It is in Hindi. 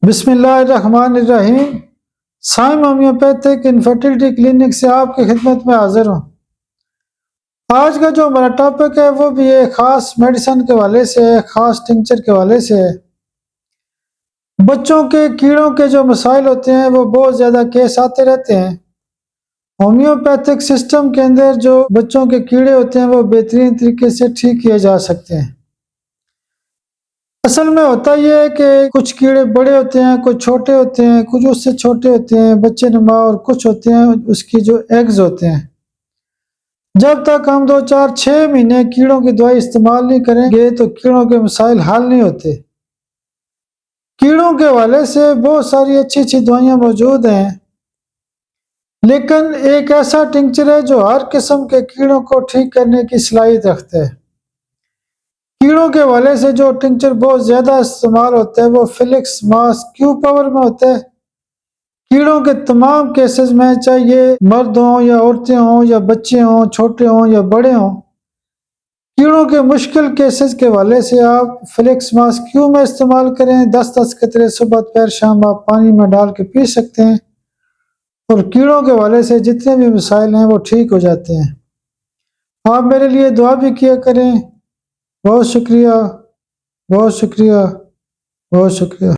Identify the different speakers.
Speaker 1: बिस्मिल्लाहिर्रहमानिर्रहीम। साइम होम्योपैथिक इनफर्टिलिटी क्लिनिक से आपकी खिदमत में हाजिर हूँ। आज का जो हमारा टॉपिक है वो भी एक ख़ास मेडिसिन के हवाले से है, ख़ास टिंचर के हवाले से है। बच्चों के कीड़ों के जो मसाइल होते हैं वो बहुत ज़्यादा केस आते रहते हैं। होम्योपैथिक सिस्टम के अंदर जो बच्चों के कीड़े होते हैं वो बेहतरीन तरीके से ठीक किए जा सकते हैं। असल में होता ये है कि कुछ कीड़े बड़े होते हैं, कुछ छोटे होते हैं, कुछ उससे छोटे होते हैं, बच्चे नुमा, और कुछ होते हैं उसकी जो एग्स होते हैं। जब तक हम 2, 4, 6 महीने कीड़ों की दवाई इस्तेमाल नहीं करेंगे तो कीड़ों के मसाइल हल नहीं होते। कीड़ों के हवाले से बहुत सारी अच्छी दवाइयाँ मौजूद हैं, लेकिन एक ऐसा टिंचर है जो हर किस्म के कीड़ों को ठीक करने की सलाहियत रखता है। कीड़ों के हवाले से जो टिंचर बहुत ज़्यादा इस्तेमाल होता है वो फिलिक्स मास क्यू पावर में होता है। कीड़ों के तमाम केसेस में, चाहे ये मर्द हों या औरतें हों या बच्चे हों, छोटे हों या बड़े हों, कीड़ों के मुश्किल केसेस के हवाले से आप फिलिक्स मास क्यू में इस्तेमाल करें। 10-10 कतरे सुबह दोपहर शाम आप पानी में डाल के पी सकते हैं और कीड़ों के हवाले से जितने भी मसाइल हैं वो ठीक हो जाते हैं। आप मेरे लिए दुआ भी किया करें। बहुत शुक्रिया, बहुत शुक्रिया, बहुत शुक्रिया।